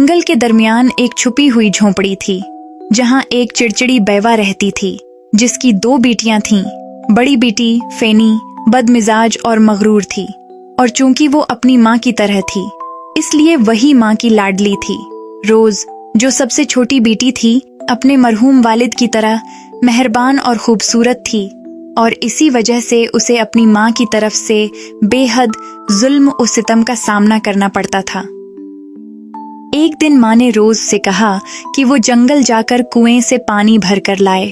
जंगल के दरमियान एक छुपी हुई झोंपड़ी थी, जहां एक चिड़चिड़ी बैवा रहती थी, जिसकी 2 बेटियां थीं। बड़ी बेटी फैनी बदमिजाज और मगरूर थी, और चूंकि वो अपनी माँ की तरह थी, इसलिए वही माँ की लाडली थी। रोज, जो सबसे छोटी बेटी थी, अपने मरहूम वालिद की तरह मेहरबान और खूबसूरत थी, और इसी वजह से उसे अपनी माँ की तरफ से बेहद जुल्म और सितम का सामना करना पड़ता था। एक दिन माँ ने रोज से कहा कि वो जंगल जाकर कुएं से पानी भर कर लाए।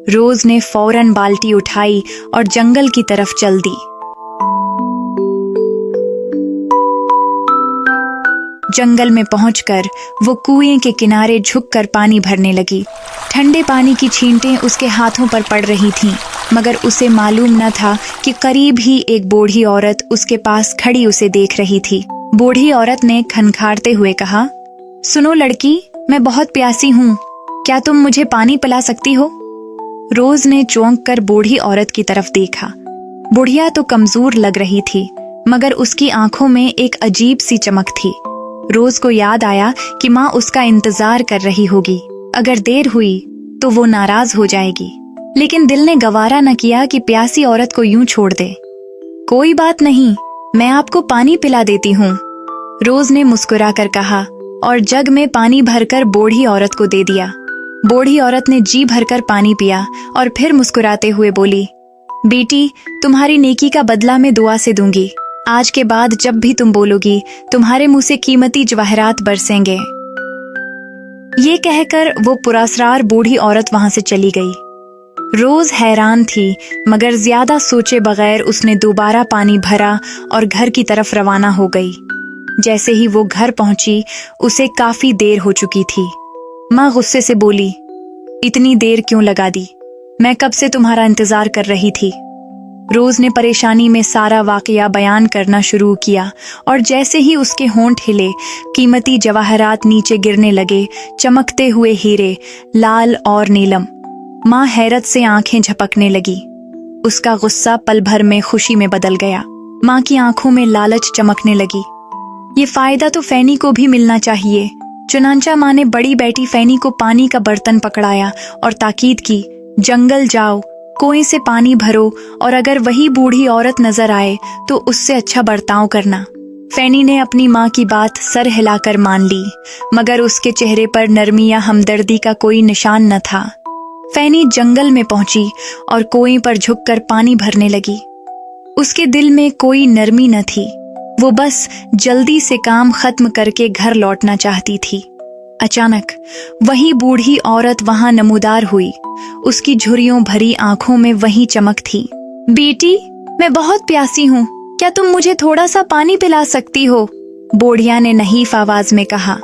रोज ने फौरन बाल्टी उठाई और जंगल की तरफ चल दी। जंगल में पहुंचकर वो कुएं के किनारे झुककर पानी भरने लगी। ठंडे पानी की छींटें उसके हाथों पर पड़ रही थीं, मगर उसे मालूम न था कि करीब ही एक बूढ़ी औरत उसके पास खड़ी उसे देख रही थी। बूढ़ी औरत ने खनखारते हुए कहा, सुनो लड़की, मैं बहुत प्यासी हूँ, क्या तुम मुझे पानी पिला सकती हो? रोज ने चौंक कर बूढ़ी औरत की तरफ देखा। बुढ़िया तो कमजोर लग रही थी, मगर उसकी आंखों में एक अजीब सी चमक थी। रोज को याद आया कि माँ उसका इंतजार कर रही होगी। अगर देर हुई तो वो नाराज हो जाएगी, लेकिन दिल ने गवारा न किया कि प्यासी औरत को यूं छोड़ दे। कोई बात नहीं, मैं आपको पानी पिला देती हूँ, रोज ने मुस्कुरा कर कहा, और जग में पानी भरकर बूढ़ी औरत को दे दिया। बूढ़ी औरत ने जी भरकर पानी पिया और फिर मुस्कुराते हुए बोली, बेटी, तुम्हारी नेकी का बदला मैं दुआ से दूंगी। आज के बाद जब भी तुम बोलोगी, तुम्हारे मुंह से कीमती जवाहरात बरसेंगे। ये कहकर वो पुरस्कार बूढ़ी औरत वहां से चली गई। रोज हैरान थी, मगर ज्यादा सोचे बगैर उसने दोबारा पानी भरा और घर की तरफ रवाना हो गई। जैसे ही वो घर पहुंची, उसे काफी देर हो चुकी थी। माँ गुस्से से बोली, इतनी देर क्यों लगा दी? मैं कब से तुम्हारा इंतजार कर रही थी। रोज ने परेशानी में सारा वाकया बयान करना शुरू किया, और जैसे ही उसके होंठ हिले, कीमती जवाहरात नीचे गिरने लगे, चमकते हुए हीरे, लाल और नीलम। माँ हैरत से आंखें झपकने लगी। उसका गुस्सा पल भर में खुशी में बदल गया। माँ की आंखों में लालच चमकने लगी। ये फायदा तो फैनी को भी मिलना चाहिए। चुनांचा माँ ने बड़ी बेटी फैनी को पानी का बर्तन पकड़ाया और ताकीद की, जंगल जाओ, कुएं से पानी भरो, और अगर वही बूढ़ी औरत नजर आए तो उससे अच्छा बर्ताव करना। फैनी ने अपनी माँ की बात सर हिलाकर मान ली, मगर उसके चेहरे पर नरमी या हमदर्दी का कोई निशान न था। फैनी जंगल में पहुंची और कुएं पर झुककर पानी भरने लगी। उसके दिल में कोई नरमी न थी, वो बस जल्दी से काम खत्म करके घर लौटना चाहती थी। अचानक वही बूढ़ी औरत वहां नमूदार हुई। उसकी झुर्रियों भरी आंखों में वही चमक थी। बेटी, मैं बहुत प्यासी हूँ, क्या तुम मुझे थोड़ा सा पानी पिला सकती हो? बूढ़िया ने नहीफ आवाज में कहा।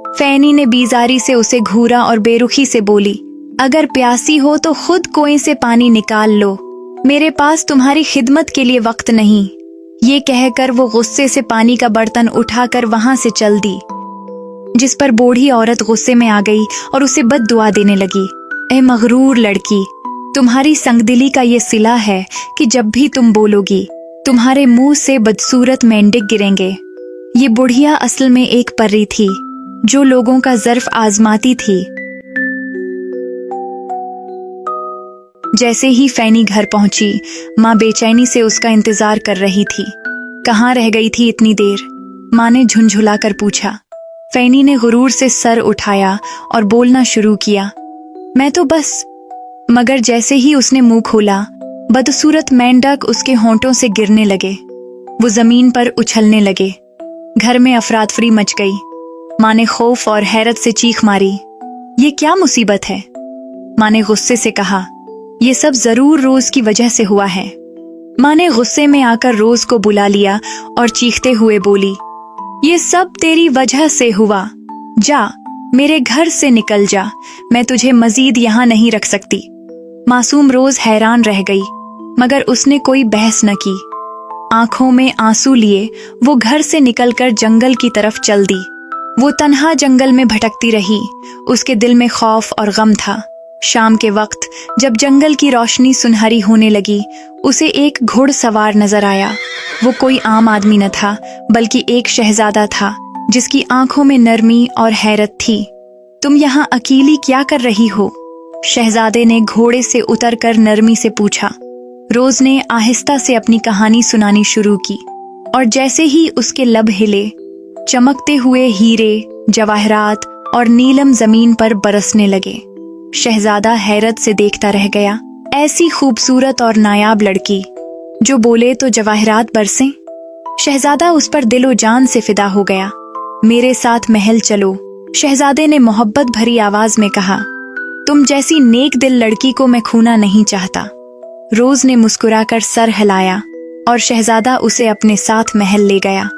फैनी ने बीजारी से उसे घूरा और बेरुखी से बोली, अगर प्यासी हो तो खुद कुएं से पानी निकाल लो, मेरे पास तुम्हारी खिदमत के लिए वक्त नहीं। ये कहकर वो गुस्से से पानी का बर्तन उठाकर वहां से चल दी, जिस पर बूढ़ी औरत गुस्से में आ गई और उसे बद्दुआ देने लगी। ए मगरूर लड़की, तुम्हारी संगदिली का ये सिला है कि जब भी तुम बोलोगी, तुम्हारे मुंह से बदसूरत मेंढक गिरेंगे। ये बुढ़िया असल में एक परी थी, जो लोगों का ज़र्फ आजमाती थी। जैसे ही फैनी घर पहुंची, माँ बेचैनी से उसका इंतजार कर रही थी। कहाँ रह गई थी इतनी देर? माँ ने झुंझुला कर पूछा। फैनी ने गुरूर से सर उठाया और बोलना शुरू किया, मैं तो बस। मगर जैसे ही उसने मुंह खोला, बदसूरत मेंढक उसके होंठों से गिरने लगे। वो जमीन पर उछलने लगे। घर में अफरातफरी मच गई। माँ ने खौफ और हैरत से चीख मारी, ये क्या मुसीबत है? माँ ने गुस्से से कहा, ये सब जरूर रोज की वजह से हुआ है। माँ ने गुस्से में आकर रोज को बुला लिया और चीखते हुए बोली, ये सब तेरी वजह से हुआ। जा, मेरे घर से निकल जा, मैं तुझे मजीद यहाँ नहीं रख सकती। मासूम रोज हैरान रह गई, मगर उसने कोई बहस न की। आंखों में आंसू लिए वो घर से निकलकर जंगल की तरफ चल दी। वो तन्हा जंगल में भटकती रही। उसके दिल में खौफ और गम था। शाम के वक्त जब जंगल की रोशनी सुनहरी होने लगी, उसे एक घुड़सवार नजर आया। वो कोई आम आदमी न था, बल्कि एक शहजादा था, जिसकी आंखों में नरमी और हैरत थी। तुम यहाँ अकेली क्या कर रही हो? शहजादे ने घोड़े से उतरकर नरमी से पूछा। रोज ने आहिस्ता से अपनी कहानी सुनानी शुरू की और जैसे ही उसके लब हिले, चमकते हुए हीरे, जवाहरात और नीलम जमीन पर बरसने लगे। शहजादा हैरत से देखता रह गया। ऐसी खूबसूरत और नायाब लड़की, जो बोले तो जवाहरात बरसें। शहजादा उस पर दिलो जान से फिदा हो गया। मेरे साथ महल चलो, शहजादे ने मोहब्बत भरी आवाज में कहा। तुम जैसी नेक दिल लड़की को मैं खूना नहीं चाहता। रोज ने मुस्कुराकर सर हिलाया और शहजादा उसे अपने साथ महल ले गया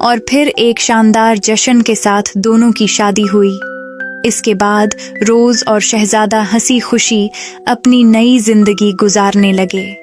और फिर एक शानदार जश्न के साथ दोनों की शादी हुई। इसके बाद रोज और शहजादा हंसी खुशी अपनी नई जिंदगी गुजारने लगे।